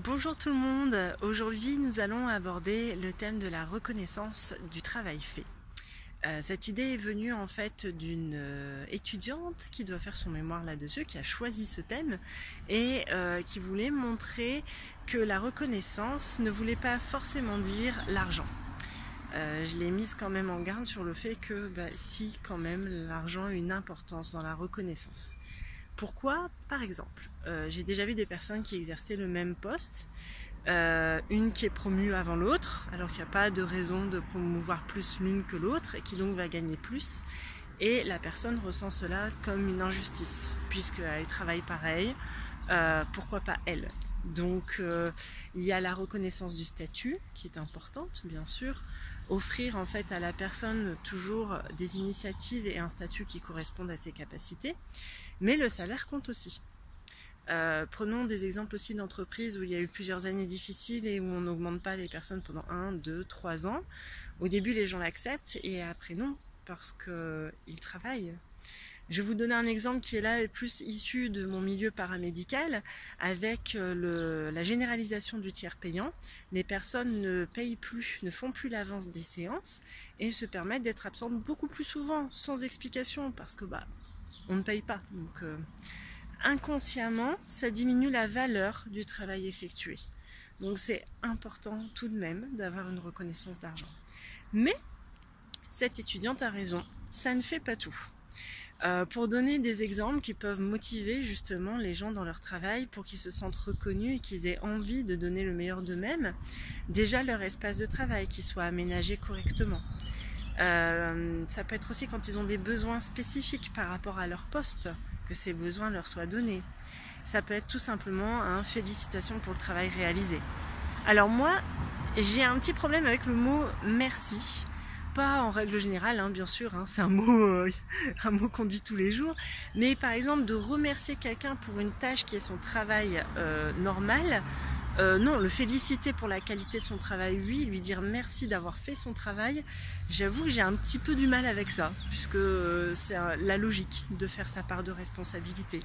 Bonjour tout le monde, aujourd'hui nous allons aborder le thème de la reconnaissance du travail fait. Cette idée est venue en fait d'une étudiante qui doit faire son mémoire là-dessus, qui a choisi ce thème et qui voulait montrer que la reconnaissance ne voulait pas forcément dire l'argent. Je l'ai mise quand même en garde sur le fait que si quand même l'argent a une importance dans la reconnaissance. Pourquoi? Par exemple, j'ai déjà vu des personnes qui exerçaient le même poste, une qui est promue avant l'autre, alors qu'il n'y a pas de raison de promouvoir plus l'une que l'autre, et qui donc va gagner plus. Et la personne ressent cela comme une injustice, puisqu'elle travaille pareil, pourquoi pas elle? Donc il y a la reconnaissance du statut qui est importante, bien sûr. Offrir en fait à la personne toujours des initiatives et un statut qui correspondent à ses capacités. Mais le salaire compte aussi. Prenons des exemples aussi d'entreprises où il y a eu plusieurs années difficiles et où on n'augmente pas les personnes pendant 1, 2, 3 ans. Au début, les gens l'acceptent et après non, parce qu'ils travaillent. Je vais vous donner un exemple qui est là plus issu de mon milieu paramédical avec la généralisation du tiers payant. Les personnes ne payent plus, ne font plus l'avance des séances et se permettent d'être absentes beaucoup plus souvent, sans explication, parce que on ne paye pas. Donc inconsciemment, ça diminue la valeur du travail effectué. Donc c'est important tout de même d'avoir une reconnaissance d'argent. Mais cette étudiante a raison, ça ne fait pas tout. Pour donner des exemples qui peuvent motiver justement les gens dans leur travail pour qu'ils se sentent reconnus et qu'ils aient envie de donner le meilleur d'eux-mêmes, déjà leur espace de travail qui soit aménagé correctement. Ça peut être aussi quand ils ont des besoins spécifiques par rapport à leur poste, que ces besoins leur soient donnés. Ça peut être tout simplement un félicitations pour le travail réalisé. Alors moi, j'ai un petit problème avec le mot merci. Pas en règle générale, bien sûr, c'est un mot qu'on dit tous les jours, mais par exemple de remercier quelqu'un pour une tâche qui est son travail normal, non, le féliciter pour la qualité de son travail, oui, lui dire merci d'avoir fait son travail, j'avoue que j'ai un petit peu du mal avec ça, puisque c'est la logique de faire sa part de responsabilité.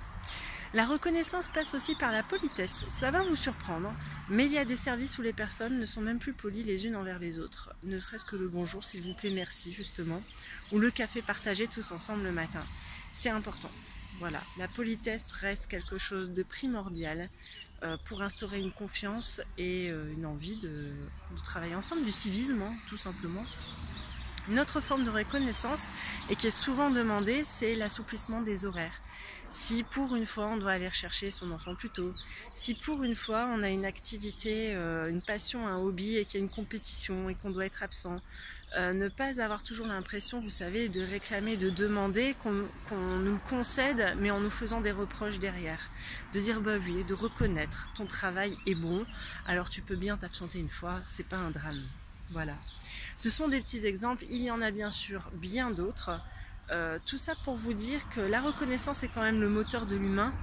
La reconnaissance passe aussi par la politesse. Ça va vous surprendre, mais il y a des services où les personnes ne sont même plus polies les unes envers les autres. Ne serait-ce que le bonjour, s'il vous plaît, merci, justement. Ou le café partagé tous ensemble le matin. C'est important. Voilà, la politesse reste quelque chose de primordial pour instaurer une confiance et une envie de travailler ensemble, du civisme, tout simplement. Une autre forme de reconnaissance, et qui est souvent demandée, c'est l'assouplissement des horaires. Si pour une fois on doit aller chercher son enfant plus tôt, si pour une fois on a une activité, une passion, un hobby et qu'il y a une compétition et qu'on doit être absent, ne pas avoir toujours l'impression, vous savez, de réclamer, de demander qu'on nous concède, mais en nous faisant des reproches derrière. De dire oui, de reconnaître ton travail est bon, alors tu peux bien t'absenter une fois, c'est pas un drame. Voilà. Ce sont des petits exemples, il y en a bien sûr bien d'autres. Tout ça pour vous dire que la reconnaissance est quand même le moteur de l'humain.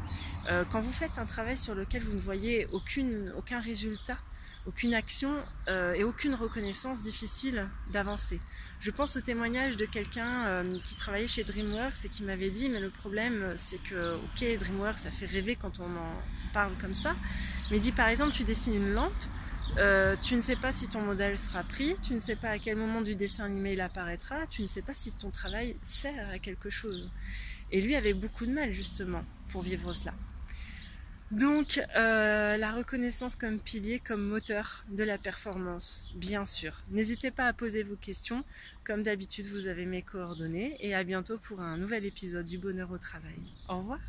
Quand vous faites un travail sur lequel vous ne voyez aucun résultat, aucune action et aucune reconnaissance, difficile d'avancer. Je pense au témoignage de quelqu'un qui travaillait chez DreamWorks et qui m'avait dit mais le problème c'est que ok, DreamWorks ça fait rêver quand on en parle comme ça, mais dit par exemple tu dessines une lampe, tu ne sais pas si ton modèle sera pris, tu ne sais pas à quel moment du dessin animé il apparaîtra, tu ne sais pas si ton travail sert à quelque chose. Et lui avait beaucoup de mal justement pour vivre cela. Donc la reconnaissance comme pilier, comme moteur de la performance, bien sûr. N'hésitez pas à poser vos questions, comme d'habitude vous avez mes coordonnées et à bientôt pour un nouvel épisode du Bonheur au travail. Au revoir.